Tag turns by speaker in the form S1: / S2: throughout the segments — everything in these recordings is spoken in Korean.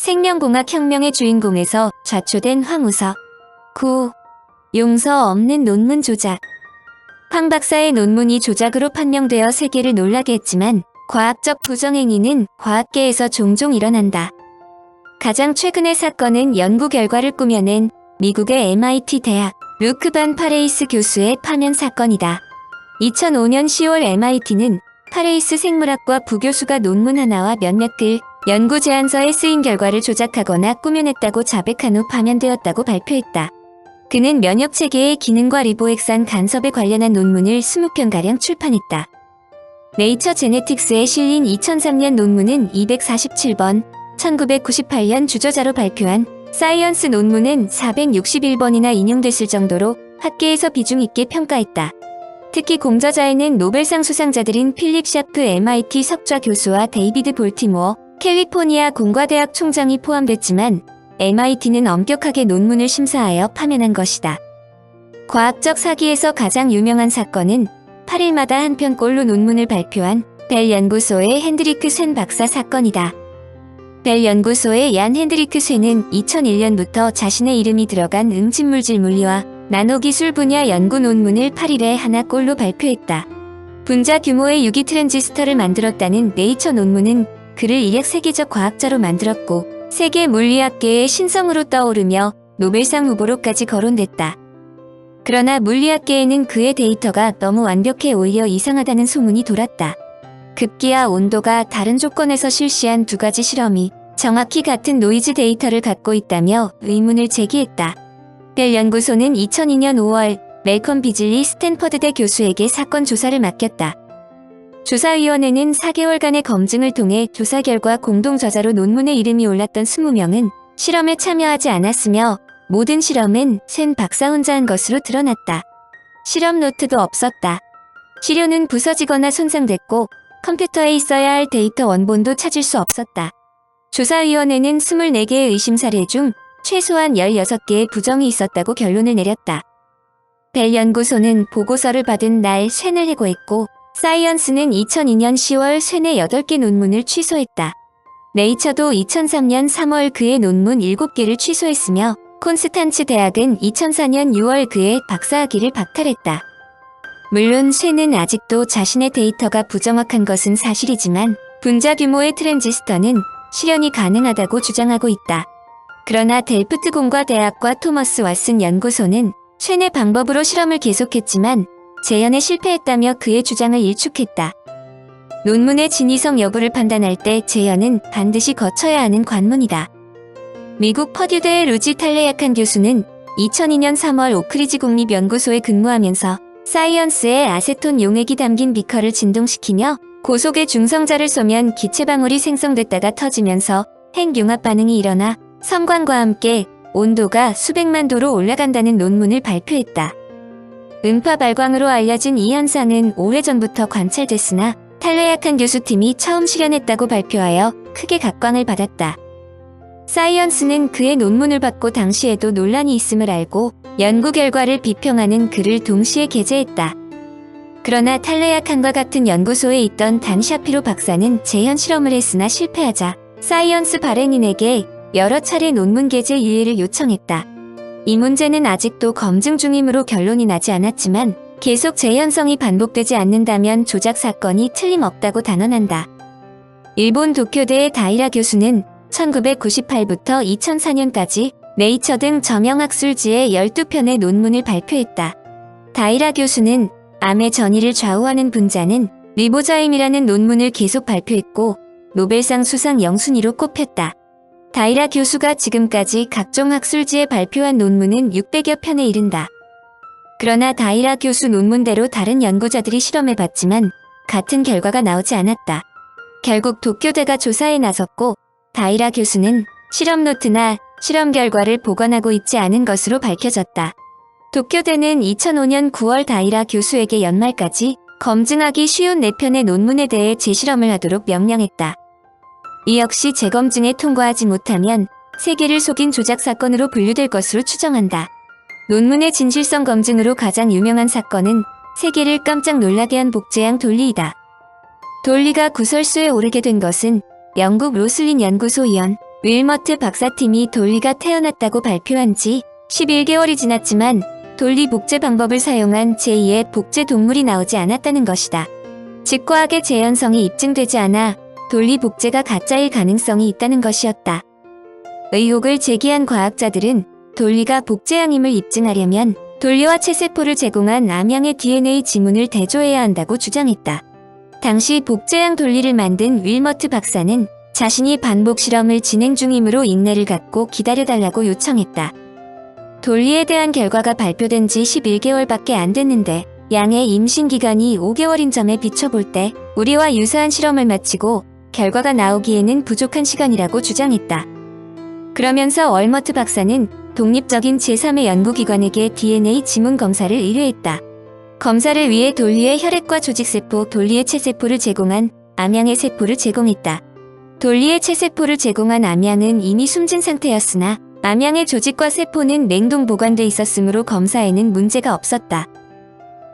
S1: 생명공학 혁명의 주인공에서 좌초된 황우석. 9. 용서 없는 논문 조작. 황 박사의 논문이 조작으로 판명되어 세계를 놀라게 했지만 과학적 부정행위는 과학계에서 종종 일어난다. 가장 최근의 사건은 연구 결과를 꾸며낸 미국의 MIT 대학 루크 반 파레이스 교수의 파면 사건이다. 2005년 10월 MIT는 파레이스 생물학과 부교수가 논문 하나와 몇몇 글, 연구 제안서에 쓰인 결과를 조작하거나 꾸며냈다고 자백한 후 파면되었다고 발표했다. 그는 면역체계의 기능과 리보액산 간섭에 관련한 논문을 20편가량 출판했다. 네이처 제네틱스에 실린 2003년 논문은 247번, 1998년 주저자로 발표한 사이언스 논문은 461번이나 인용됐을 정도로 학계에서 비중 있게 평가했다. 특히 공저자에는 노벨상 수상자들인 필립 샤프 MIT 석좌 교수와 데이비드 볼티모어 캘리포니아 공과대학 총장이 포함됐지만 MIT는 엄격하게 논문을 심사하여 파면한 것이다. 과학적 사기에서 가장 유명한 사건은 8일마다 한 편꼴로 논문을 발표한 벨 연구소의 핸드리크 쇤 박사 사건이다. 벨 연구소의 얀 핸드리크 쇤은 2001년부터 자신의 이름이 들어간 음진물질 물리와 나노기술 분야 연구 논문을 8일에 하나꼴로 발표했다. 분자 규모의 유기 트랜지스터를 만들었다는 네이처 논문은 그를 일약 세계적 과학자로 만들었고 세계 물리학계의 신성으로 떠오르며 노벨상 후보로까지 거론됐다. 그러나 물리학계에는 그의 데이터가 너무 완벽해 오히려 이상하다는 소문이 돌았다. 급기야 온도가 다른 조건에서 실시한 두 가지 실험이 정확히 같은 노이즈 데이터를 갖고 있다며 의문을 제기했다. 벨 연구소는 2002년 5월 멜컴 비즐리 스탠퍼드대 교수에게 사건 조사를 맡겼다. 조사위원회는 4개월간의 검증을 통해 조사 결과 공동 저자로 논문에 이름이 올랐던 20명은 실험에 참여하지 않았으며 모든 실험은 쇤 박사 혼자 한 것으로 드러났다. 실험 노트도 없었다. 시료는 부서지거나 손상됐고 컴퓨터에 있어야 할 데이터 원본도 찾을 수 없었다. 조사위원회는 24개의 의심 사례 중 최소한 16개의 부정이 있었다고 결론을 내렸다. 벨 연구소는 보고서를 받은 날 쇤을 해고했고 사이언스는 2002년 10월 쇤의 8개 논문을 취소했다. 네이처도 2003년 3월 그의 논문 7개를 취소했으며 콘스탄츠 대학은 2004년 6월 그의 박사학위를 박탈했다. 물론 쇤은 아직도 자신의 데이터가 부정확한 것은 사실이지만 분자 규모의 트랜지스터는 실현이 가능하다고 주장하고 있다. 그러나 델프트 공과대학과 토머스 왓슨 연구소는 쇤의 방법으로 실험을 계속했지만 재현에 실패했다며 그의 주장을 일축했다. 논문의 진위성 여부를 판단할 때 재현은 반드시 거쳐야 하는 관문이다. 미국 퍼듀대의 루지 탈레야칸 교수는 2002년 3월 오크리지 국립연구소에 근무하면서 사이언스의 아세톤 용액이 담긴 비커를 진동시키며 고속의 중성자를 쏘면 기체방울이 생성됐다가 터지면서 핵융합 반응이 일어나 섬광과 함께 온도가 수백만 도로 올라간다는 논문을 발표했다. 음파 발광으로 알려진 이 현상은 오래전부터 관찰됐으나 탈레야칸 교수팀이 처음 실현했다고 발표하여 크게 각광을 받았다. 사이언스는 그의 논문을 받고 당시에도 논란이 있음을 알고 연구 결과를 비평하는 글을 동시에 게재했다. 그러나 탈레야칸과 같은 연구소에 있던 단 샤피로 박사는 재현 실험을 했으나 실패하자 사이언스 발행인에게 여러 차례 논문 게재 유예를 요청했다. 이 문제는 아직도 검증 중이므로 결론이 나지 않았지만 계속 재현성이 반복되지 않는다면 조작 사건이 틀림없다고 단언한다. 일본 도쿄대의 다이라 교수는 1998부터 2004년까지 네이처 등 저명학술지의 12편의 논문을 발표했다. 다이라 교수는 암의 전이를 좌우하는 분자는 리보자임이라는 논문을 계속 발표했고 노벨상 수상 영순위로 꼽혔다. 다이라 교수가 지금까지 각종 학술지에 발표한 논문은 600여 편에 이른다. 그러나 다이라 교수 논문대로 다른 연구자들이 실험해봤지만 같은 결과가 나오지 않았다. 결국 도쿄대가 조사에 나섰고 다이라 교수는 실험 노트나 실험 결과를 보관하고 있지 않은 것으로 밝혀졌다. 도쿄대는 2005년 9월 다이라 교수에게 연말까지 검증하기 쉬운 4편의 논문에 대해 재실험을 하도록 명령했다. 이 역시 재검증에 통과하지 못하면 세계를 속인 조작 사건으로 분류될 것으로 추정한다. 논문의 진실성 검증으로 가장 유명한 사건은 세계를 깜짝 놀라게 한 복제양 돌리이다. 돌리가 구설수에 오르게 된 것은 영국 로슬린 연구소 위원 윌머트 박사팀이 돌리가 태어났다고 발표한 지 11개월이 지났지만 돌리 복제 방법을 사용한 제2의 복제 동물이 나오지 않았다는 것이다. 즉 과학의 재현성이 입증되지 않아 돌리 복제가 가짜일 가능성이 있다는 것이었다. 의혹을 제기한 과학자들은 돌리가 복제양임을 입증하려면 돌리와 체세포를 제공한 암양의 DNA 지문을 대조해야 한다고 주장했다. 당시 복제양 돌리를 만든 윌머트 박사는 자신이 반복 실험을 진행 중이므로 인내를 갖고 기다려달라고 요청했다. 돌리에 대한 결과가 발표된 지 11개월밖에 안 됐는데 양의 임신 기간이 5개월인 점에 비춰볼 때 우리와 유사한 실험을 마치고 결과가 나오기에는 부족한 시간이라고 주장했다. 그러면서 월머트 박사는 독립적인 제3의 연구기관에게 DNA 지문 검사를 의뢰했다. 검사를 위해 돌리의 혈액과 조직세포, 돌리의 체세포를 제공한 암양의 세포를 제공했다. 돌리의 체세포를 제공한 암양은 이미 숨진 상태였으나 암양의 조직과 세포는 냉동 보관돼 있었으므로 검사에는 문제가 없었다.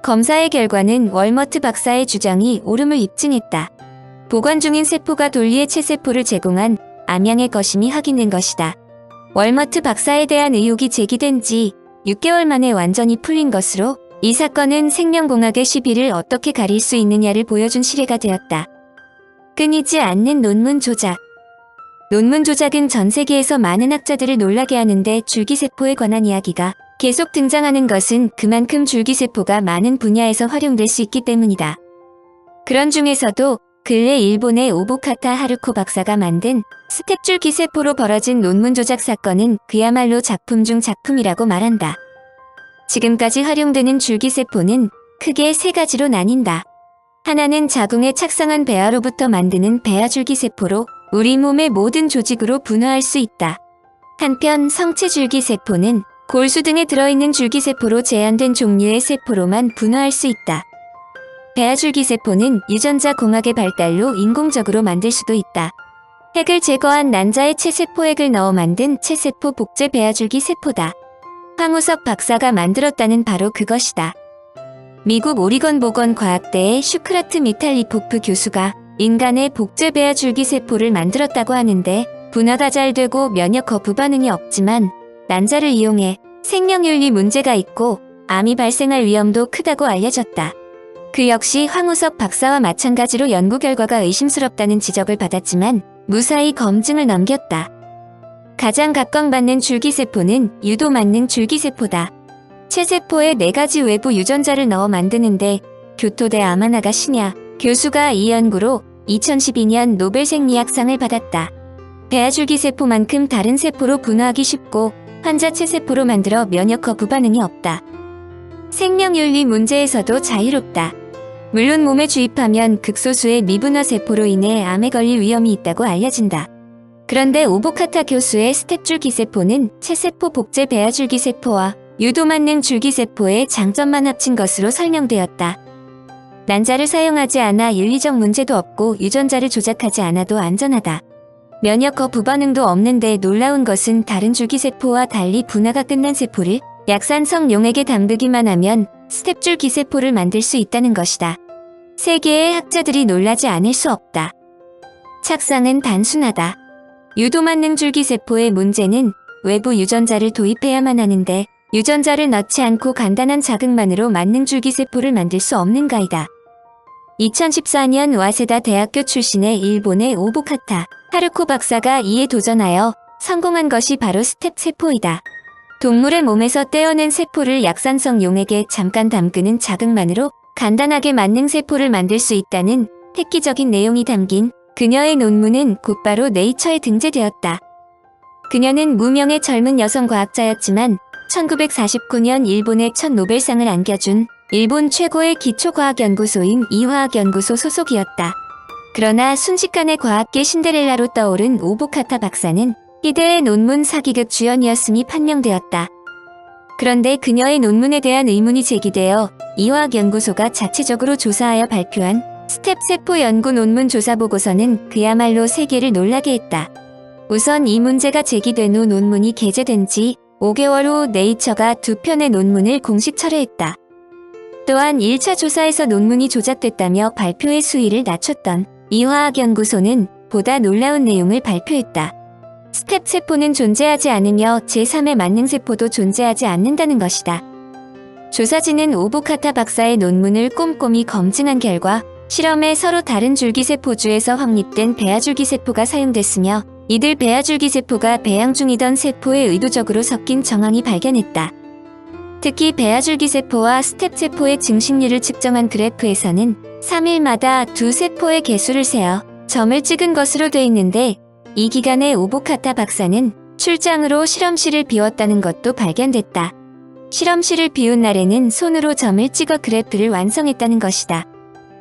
S1: 검사의 결과는 월머트 박사의 주장이 옳음을 입증했다. 보관 중인 세포가 돌리의 체세포를 제공한 암양의 것임이 확인된 것이다. 월머트 박사에 대한 의혹이 제기된 지 6개월 만에 완전히 풀린 것으로 이 사건은 생명공학의 시비를 어떻게 가릴 수 있느냐를 보여준 시례가 되었다. 끊이지 않는 논문 조작. 논문 조작은 전 세계에서 많은 학자들을 놀라게 하는데 줄기세포에 관한 이야기가 계속 등장하는 것은 그만큼 줄기세포가 많은 분야에서 활용될 수 있기 때문이다. 그런 중에서도 근래 일본의 오부카타 하루코 박사가 만든 스텝 줄기세포로 벌어진 논문 조작 사건은 그야말로 작품 중 작품이라고 말한다. 지금까지 활용되는 줄기세포는 크게 세 가지로 나뉜다. 하나는 자궁에 착상한 배아로부터 만드는 배아줄기세포로 우리 몸의 모든 조직으로 분화할 수 있다. 한편 성체 줄기세포는 골수 등에 들어있는 줄기세포로 제한된 종류의 세포로만 분화할 수 있다. 배아줄기세포는 유전자 공학의 발달로 인공적으로 만들 수도 있다. 핵을 제거한 난자의 체세포 핵을 넣어 만든 체세포 복제 배아줄기세포다. 황우석 박사가 만들었다는 바로 그것이다. 미국 오리건 보건과학대의 슈크라트 미탈리포프 교수가 인간의 복제 배아줄기세포를 만들었다고 하는데 분화가 잘 되고 면역 거부 반응이 없지만 난자를 이용해 생명윤리 문제가 있고 암이 발생할 위험도 크다고 알려졌다. 그 역시 황우석 박사와 마찬가지로 연구 결과가 의심스럽다는 지적을 받았지만 무사히 검증을 넘겼다. 가장 각광받는 줄기세포는 유도만능 줄기세포다. 체세포에 4가지 외부 유전자를 넣어 만드는데 교토대 아마나가 시냐 교수가 이 연구로 2012년 노벨 생리학상을 받았다. 배아줄기세포만큼 다른 세포로 분화하기 쉽고 환자 체세포로 만들어 면역 거부 반응이 없다. 생명윤리 문제에서도 자유롭다. 물론 몸에 주입하면 극소수의 미분화 세포로 인해 암에 걸릴 위험이 있다고 알려진다. 그런데 오보카타 교수의 스텝줄기세포는 체세포 복제 배아줄기세포와 유도만능 줄기세포의 장점만 합친 것으로 설명되었다. 난자를 사용하지 않아 윤리적 문제도 없고 유전자를 조작하지 않아도 안전하다. 면역 거부 반응도 없는데 놀라운 것은 다른 줄기세포와 달리 분화가 끝난 세포를 약산성 용액에 담그기만 하면 스텝줄기세포를 만들 수 있다는 것이다. 세계의 학자들이 놀라지 않을 수 없다. 착상은 단순하다. 유도만능 줄기세포의 문제는 외부 유전자를 도입해야만 하는데 유전자를 넣지 않고 간단한 자극만으로 만능 줄기세포를 만들 수 없는가이다. 2014년 와세다 대학교 출신의 일본의 오보카타 하루코 박사가 이에 도전하여 성공한 것이 바로 스텝 세포이다. 동물의 몸에서 떼어낸 세포를 약산성 용액에 잠깐 담그는 자극만으로 간단하게 만능 세포를 만들 수 있다는 획기적인 내용이 담긴 그녀의 논문은 곧바로 네이처에 등재되었다. 그녀는 무명의 젊은 여성 과학자였지만 1949년 일본의 첫 노벨상을 안겨준 일본 최고의 기초과학연구소인 이화학연구소 소속이었다. 그러나 순식간에 과학계 신데렐라로 떠오른 오보카타 박사는 희대의 논문 사기극 주연이었음이 판명되었다. 그런데 그녀의 논문에 대한 의문이 제기되어 이화학연구소가 자체적으로 조사하여 발표한 스텝 세포 연구 논문 조사 보고서는 그야말로 세계를 놀라게 했다. 우선 이 문제가 제기된 후 논문이 게재된 지 5개월 후 네이처가 2편의 논문을 공식 철회했다. 또한 1차 조사에서 논문이 조작됐다며 발표의 수위를 낮췄던 이화학연구소는 보다 놀라운 내용을 발표했다. 스텝 세포는 존재하지 않으며 제3의 만능세포도 존재하지 않는다는 것이다. 조사진은 오보카타 박사의 논문을 꼼꼼히 검증한 결과 실험에 서로 다른 줄기세포주에서 확립된 배아줄기세포가 사용됐으며 이들 배아줄기세포가 배양 중이던 세포에 의도적으로 섞인 정황이 발견했다. 특히 배아줄기세포와 스텝세포의 증식률을 측정한 그래프에서는 3일마다 두 세포의 개수를 세어 점을 찍은 것으로 돼 있는데 이 기간에 오보카타 박사는 출장으로 실험실을 비웠다는 것도 발견됐다. 실험실을 비운 날에는 손으로 점을 찍어 그래프를 완성했다는 것이다.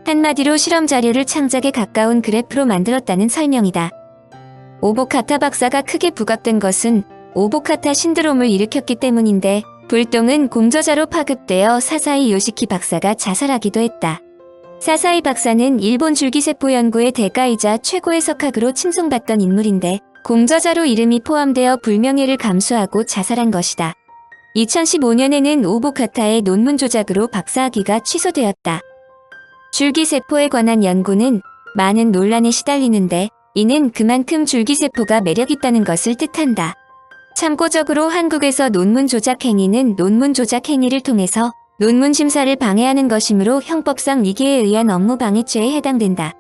S1: 한마디로 실험 자료를 창작에 가까운 그래프로 만들었다는 설명이다. 오보카타 박사가 크게 부각된 것은 오보카타 신드롬을 일으켰기 때문인데 불똥은 공저자로 파급되어 사사이 요시키 박사가 자살하기도 했다. 사사이 박사는 일본 줄기세포 연구의 대가이자 최고의 석학으로 칭송받던 인물인데 공저자로 이름이 포함되어 불명예를 감수하고 자살한 것이다. 2015년에는 오보카타의 논문 조작으로 박사학위가 취소되었다. 줄기세포에 관한 연구는 많은 논란에 시달리는데 이는 그만큼 줄기세포가 매력있다는 것을 뜻한다. 참고적으로 한국에서 논문 조작 행위는 논문 조작 행위를 통해서 논문 심사를 방해하는 것이므로 형법상 위계에 의한 업무 방해죄에 해당된다.